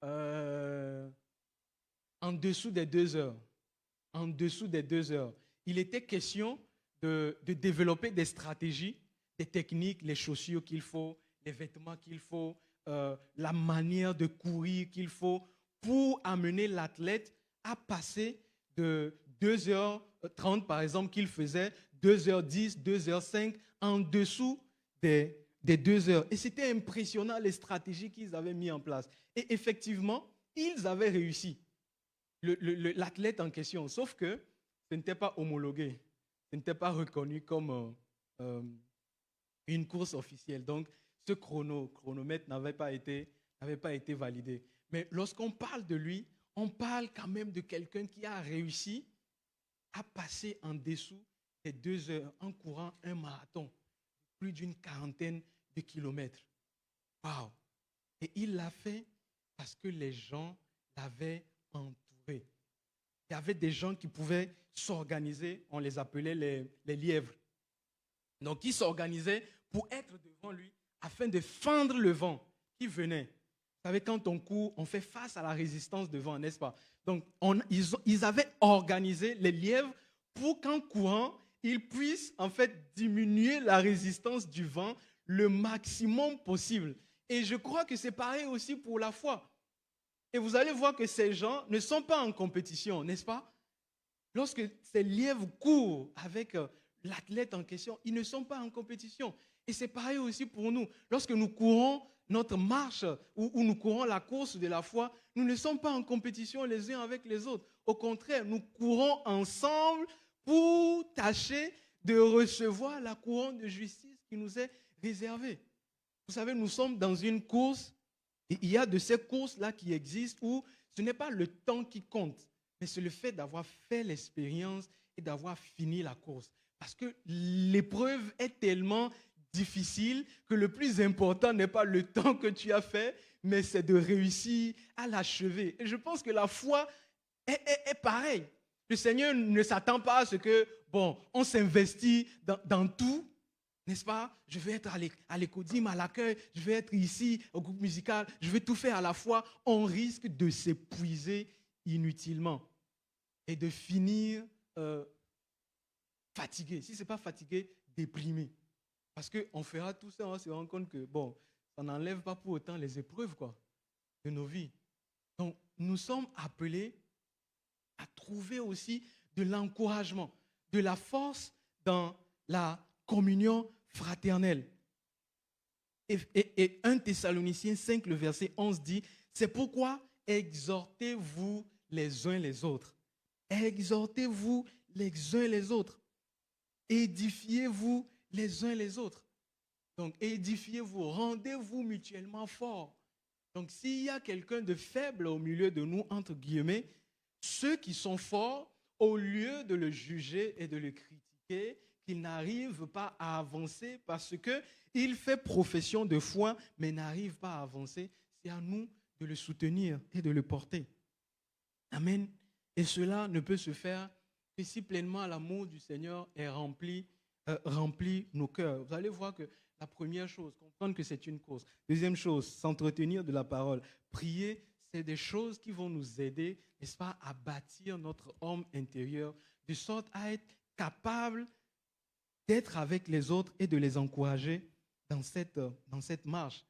en dessous des 2 heures. En dessous des 2 heures. Il était question de développer des stratégies, des techniques, les chaussures qu'il faut, les vêtements qu'il faut, la manière de courir qu'il faut pour amener l'athlète à passer de 2h30 par exemple qu'il faisait, 2h10, 2h05 en dessous des 2 heures. Et c'était impressionnant les stratégies qu'ils avaient mis en place. Et effectivement, ils avaient réussi, l'athlète en question, sauf que ce n'était pas homologué, ce n'était pas reconnu comme une course officielle. Donc, ce chronomètre n'avait pas été validé. Mais lorsqu'on parle de lui, on parle quand même de quelqu'un qui a réussi à passer en dessous des 2 heures en courant un marathon, plus d'une 40aine de kilomètres. Waouh! Et il l'a fait parce que les gens l'avaient entouré. Il y avait des gens qui pouvaient s'organiser, on les appelait les lièvres. Donc, ils s'organisaient pour être devant lui afin de fendre le vent qui venait. Vous savez, quand on court, on fait face à la résistance de vent, n'est-ce pas? Donc, ils avaient organisé les lièvres pour qu'en courant, ils puissent en fait diminuer la résistance du vent le maximum possible. Et je crois que c'est pareil aussi pour la foi. Et vous allez voir que ces gens ne sont pas en compétition, n'est-ce pas? Lorsque ces lièvres courent avec l'athlète en question, ils ne sont pas en compétition. Et c'est pareil aussi pour nous. Lorsque nous courons notre marche ou nous courons la course de la foi, nous ne sommes pas en compétition les uns avec les autres. Au contraire, nous courons ensemble pour tâcher de recevoir la couronne de justice qui nous est réservée. Vous savez, nous sommes dans une course, et il y a de ces courses-là qui existent où ce n'est pas le temps qui compte, mais c'est le fait d'avoir fait l'expérience et d'avoir fini la course. Parce que l'épreuve est tellement difficile que le plus important n'est pas le temps que tu as fait, mais c'est de réussir à l'achever. Et je pense que la foi est pareille. Le Seigneur ne s'attend pas à ce que, on s'investit dans tout, n'est-ce pas? Je vais être à l'écodime, à l'accueil, je vais être ici au groupe musical, je vais tout faire à la fois. On risque de s'épuiser inutilement et de finir fatigué. Si ce n'est pas fatigué, déprimé. Parce qu'on fera tout ça, on se rend compte que, ça n'enlève pas pour autant les épreuves de nos vies. Donc, nous sommes appelés à trouver aussi de l'encouragement, de la force dans la communion fraternelle. Et 1 Thessaloniciens 5, le verset 11 dit, « C'est pourquoi exhortez-vous les uns les autres. Exhortez-vous les uns les autres. Édifiez-vous les uns les autres. » Donc, édifiez-vous, rendez-vous mutuellement forts. Donc, s'il y a quelqu'un de faible au milieu de nous, entre guillemets, ceux qui sont forts, au lieu de le juger et de le critiquer, fatigué, qu'il n'arrive pas à avancer parce qu'il fait profession de foi, mais n'arrive pas à avancer, c'est à nous de le soutenir et de le porter. Amen. Et cela ne peut se faire que si pleinement l'amour du Seigneur est rempli nos cœurs. Vous allez voir que la première chose, comprendre que c'est une cause. Deuxième chose, s'entretenir de la parole. Prier, c'est des choses qui vont nous aider, n'est-ce pas, à bâtir notre homme intérieur, de sorte à être capable d'être avec les autres et de les encourager dans cette marche.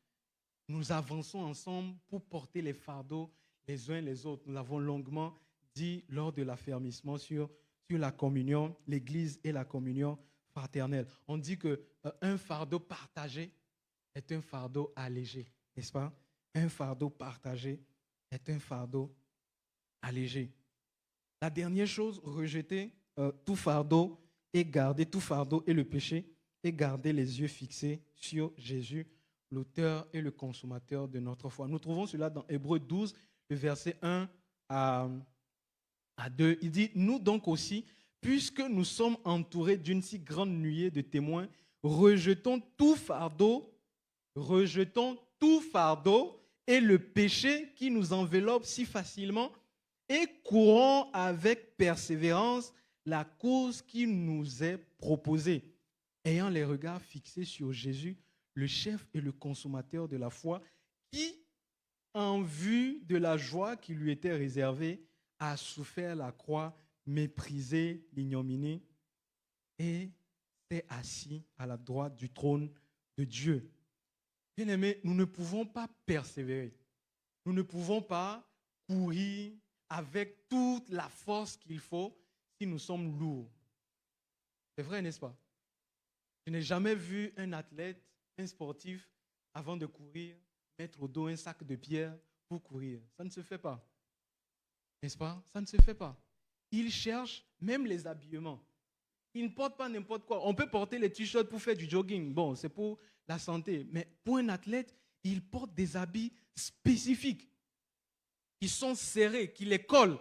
Nous avançons ensemble pour porter les fardeaux les uns les autres. Nous l'avons longuement dit lors de l'affermissement sur la communion, l'Église et la communion fraternelle. On dit qu'un fardeau partagé est un fardeau allégé, n'est-ce pas? Un fardeau partagé est un fardeau allégé. La dernière chose, rejeter tout fardeau et garder tout fardeau et le péché et garder les yeux fixés sur Jésus, l'auteur et le consommateur de notre foi. Nous trouvons cela dans Hébreux 12, le verset 1 à 2. Il dit, nous donc aussi, puisque nous sommes entourés d'une si grande nuée de témoins, rejetons tout fardeau et le péché qui nous enveloppe si facilement et courons avec persévérance la cause qui nous est proposée, ayant les regards fixés sur Jésus, le chef et le consommateur de la foi, qui, en vue de la joie qui lui était réservée, a souffert la croix, méprisé l'ignominie et s'est assis à la droite du trône de Dieu. Bien-aimés, nous ne pouvons pas persévérer. Nous ne pouvons pas courir avec toute la force qu'il faut si nous sommes lourds. C'est vrai, n'est-ce pas? Je n'ai jamais vu un athlète, un sportif, avant de courir, mettre au dos un sac de pierre pour courir. Ça ne se fait pas. N'est-ce pas? Ça ne se fait pas. Il cherche même les habillements. Il ne porte pas n'importe quoi. On peut porter les t-shirts pour faire du jogging. Bon, c'est pour la santé. Mais pour un athlète, il porte des habits spécifiques qui sont serrés, qui les collent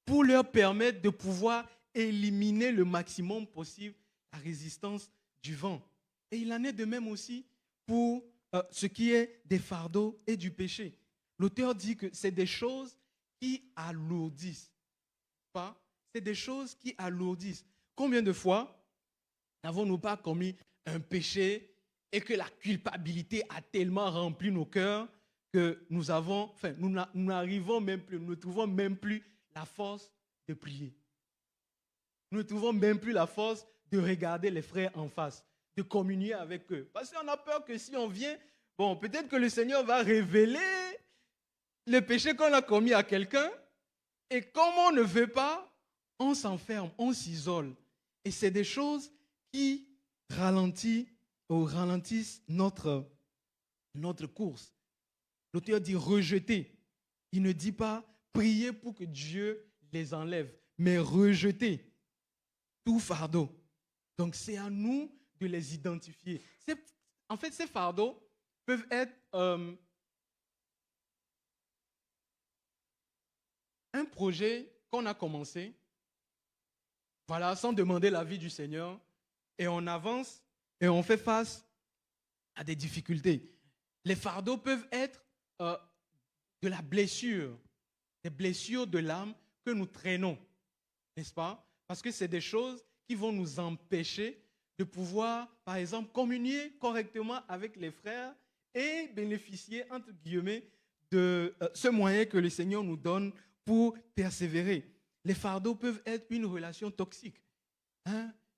pour leur permettre de pouvoir éliminer le maximum possible la résistance du vent. Et il en est de même aussi pour ce qui est des fardeaux et du péché. L'auteur dit que c'est des choses qui alourdissent. Pas? C'est des choses qui alourdissent. Combien de fois n'avons-nous pas commis un péché et que la culpabilité a tellement rempli nos cœurs que nous n'arrivons même plus, nous ne trouvons même plus la force de prier. Nous ne trouvons même plus la force de regarder les frères en face, de communier avec eux. Parce qu'on a peur que si on vient, bon, peut-être que le Seigneur va révéler le péché qu'on a commis à quelqu'un. Et comme on ne veut pas, on s'enferme, on s'isole. Et c'est des choses qui ralentissent notre course. L'auteur dit rejeter. Il ne dit pas prier pour que Dieu les enlève, mais rejeter tout fardeau. Donc c'est à nous de les identifier. En fait, ces fardeaux peuvent être un projet qu'on a commencé, voilà, sans demander l'avis du Seigneur, et on avance et on fait face à des difficultés. Les fardeaux peuvent être de la blessure, des blessures de l'âme que nous traînons, n'est-ce pas? Parce que c'est des choses qui vont nous empêcher de pouvoir, par exemple, communier correctement avec les frères et bénéficier, entre guillemets, de ce moyen que le Seigneur nous donne pour persévérer. Les fardeaux peuvent être une relation toxique.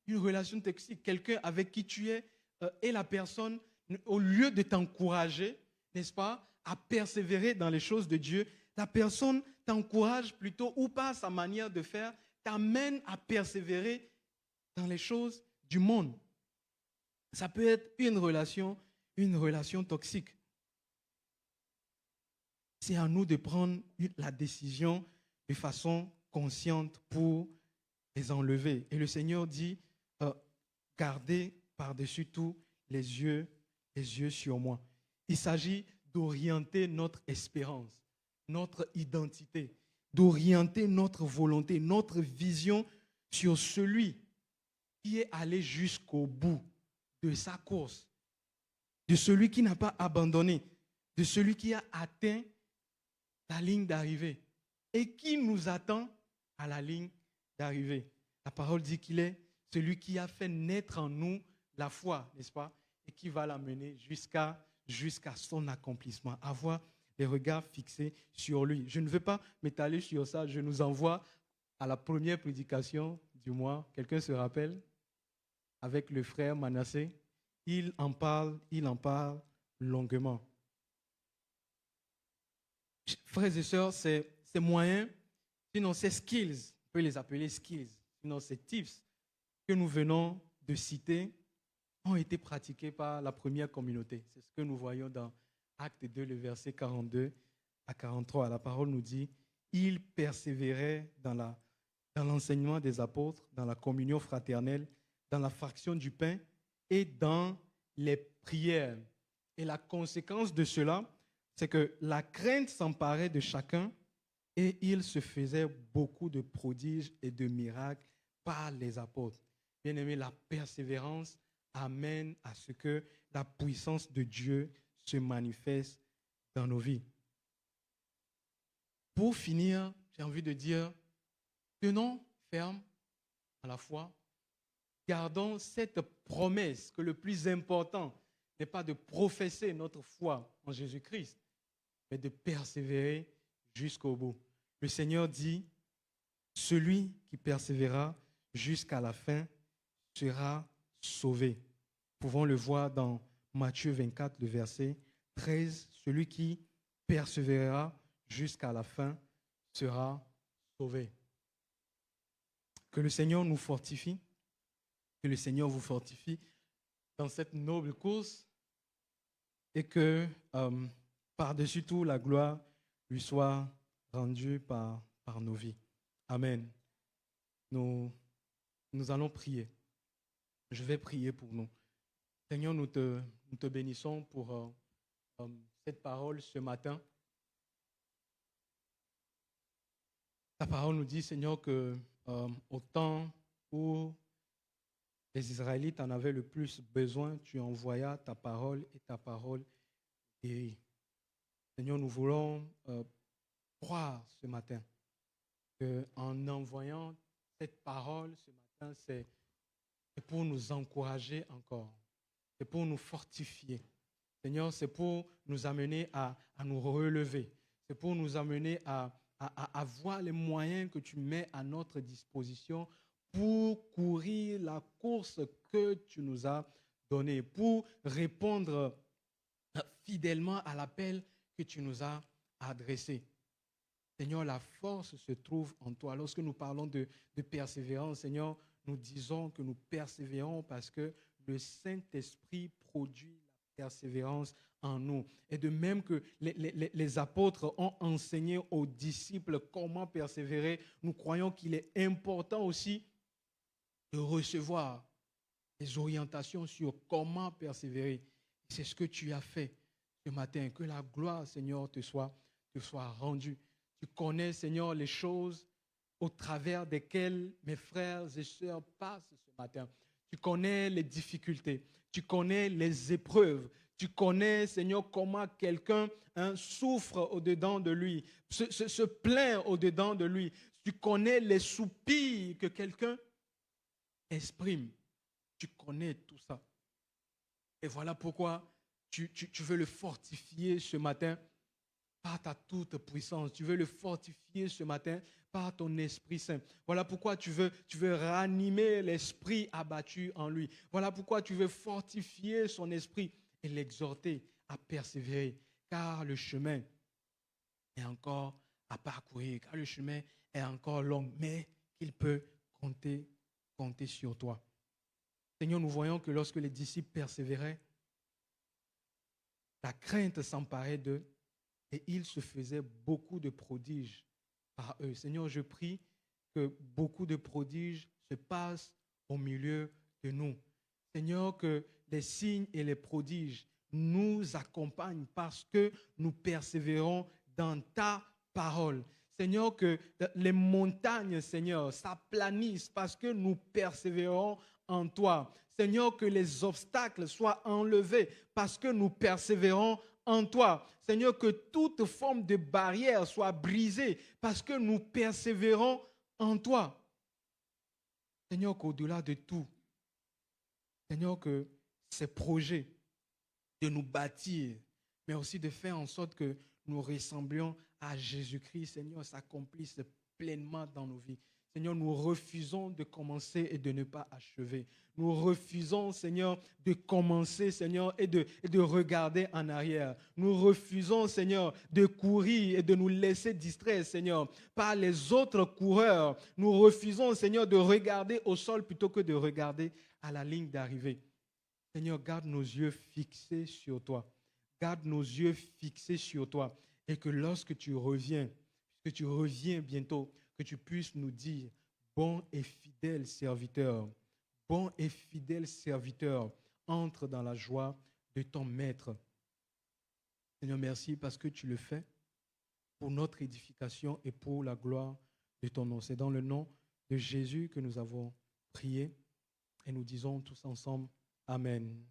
Une relation toxique, quelqu'un avec qui tu es et la personne, au lieu de t'encourager, n'est-ce pas, à persévérer dans les choses de Dieu, la personne t'encourage plutôt, ou par sa manière de faire, t'amène à persévérer dans les choses du monde. Ça peut être une relation toxique. C'est à nous de prendre la décision de façon consciente pour les enlever. Et le Seigneur dit, gardez par-dessus tout les yeux sur moi. Il s'agit d'orienter notre espérance, notre identité, d'orienter notre volonté, notre vision sur celui qui est allé jusqu'au bout de sa course, de celui qui n'a pas abandonné, de celui qui a atteint la ligne d'arrivée et qui nous attend à la ligne d'arrivée. La parole dit qu'il est celui qui a fait naître en nous la foi, n'est-ce pas? Et qui va l'amener jusqu'à son accomplissement, avoir les regards fixés sur lui. Je ne veux pas m'étaler sur ça, je nous envoie à la première prédication du mois. Quelqu'un se rappelle? Avec le frère Manassé, il en parle longuement. Frères et sœurs, ces moyens, sinon ces skills, on peut les appeler skills, sinon ces tips que nous venons de citer, ont été pratiqués par la première communauté. C'est ce que nous voyons dans Acte 2, le verset 42 à 43. La parole nous dit, ils persévéraient dans l'enseignement des apôtres, dans la communion fraternelle, dans la fraction du pain et dans les prières. Et la conséquence de cela, c'est que la crainte s'emparait de chacun et il se faisait beaucoup de prodiges et de miracles par les apôtres. Bien-aimés, la persévérance amène à ce que la puissance de Dieu se manifeste dans nos vies. Pour finir, j'ai envie de dire, tenons ferme à la foi, gardons cette promesse que le plus important n'est pas de professer notre foi en Jésus-Christ, mais de persévérer jusqu'au bout. Le Seigneur dit, celui qui persévérera jusqu'à la fin sera sauvé. Nous pouvons le voir dans Matthieu 24, le verset 13. Celui qui persévérera jusqu'à la fin sera sauvé. Que le Seigneur nous fortifie, que le Seigneur vous fortifie dans cette noble course et que par-dessus tout, la gloire lui soit rendue par nos vies. Amen. Nous allons prier. Je vais prier pour nous. Seigneur, nous te bénissons pour cette parole ce matin. Ta parole nous dit, Seigneur, que au temps où les Israélites en avaient le plus besoin, tu envoyas ta parole et ta parole guérit. Seigneur, nous voulons croire ce matin qu'en envoyant cette parole ce matin, c'est pour nous encourager encore, c'est pour nous fortifier. Seigneur, c'est pour nous amener à nous relever, c'est pour nous amener à avoir les moyens que tu mets à notre disposition pour courir la course que tu nous as donnée, pour répondre fidèlement à l'appel que tu nous as adressé. Seigneur, la force se trouve en toi. Lorsque nous parlons de persévérance, Seigneur, nous disons que nous persévérons parce que le Saint-Esprit produit la persévérance en nous. Et de même que les apôtres ont enseigné aux disciples comment persévérer, nous croyons qu'il est important aussi de recevoir des orientations sur comment persévérer. C'est ce que tu as fait ce matin. Que la gloire, Seigneur, te soit rendue. Tu connais, Seigneur, les choses au travers desquelles mes frères et sœurs passent ce matin. Tu connais les difficultés, tu connais les épreuves, tu connais, Seigneur, comment quelqu'un souffre au-dedans de lui, se plaint au-dedans de lui. Tu connais les soupirs que quelqu'un exprime. Tu connais tout ça. Et voilà pourquoi tu veux le fortifier ce matin par ta toute puissance. Tu veux le fortifier ce matin par ton Esprit Saint. Voilà pourquoi tu veux ranimer l'esprit abattu en lui. Voilà pourquoi tu veux fortifier son esprit et l'exhorter à persévérer. Car le chemin est encore à parcourir, car le chemin est encore long, mais qu'il peut compter sur toi. Seigneur, nous voyons que lorsque les disciples persévéraient, la crainte s'emparait d'eux et ils se faisaient beaucoup de prodiges par eux. Seigneur, je prie que beaucoup de prodiges se passent au milieu de nous. Seigneur, que les signes et les prodiges nous accompagnent parce que nous persévérons dans ta parole. Seigneur, que les montagnes, Seigneur, s'aplanissent parce que nous persévérons en toi. Seigneur, que les obstacles soient enlevés parce que nous persévérons en toi. Seigneur, que toute forme de barrière soit brisée parce que nous persévérons en toi. Seigneur, qu'au-delà de tout, Seigneur, que ces projets de nous bâtir, mais aussi de faire en sorte que nous ressemblions à Jésus-Christ, Seigneur, s'accomplissent pleinement dans nos vies. Seigneur, nous refusons de commencer et de ne pas achever. Nous refusons, Seigneur, de commencer, Seigneur, et de regarder en arrière. Nous refusons, Seigneur, de courir et de nous laisser distraire, Seigneur, par les autres coureurs. Nous refusons, Seigneur, de regarder au sol plutôt que de regarder à la ligne d'arrivée. Seigneur, garde nos yeux fixés sur toi. Garde nos yeux fixés sur toi. Et que lorsque tu reviens bientôt, que tu puisses nous dire, bon et fidèle serviteur, entre dans la joie de ton maître. Seigneur, merci parce que tu le fais pour notre édification et pour la gloire de ton nom. C'est dans le nom de Jésus que nous avons prié et nous disons tous ensemble, Amen.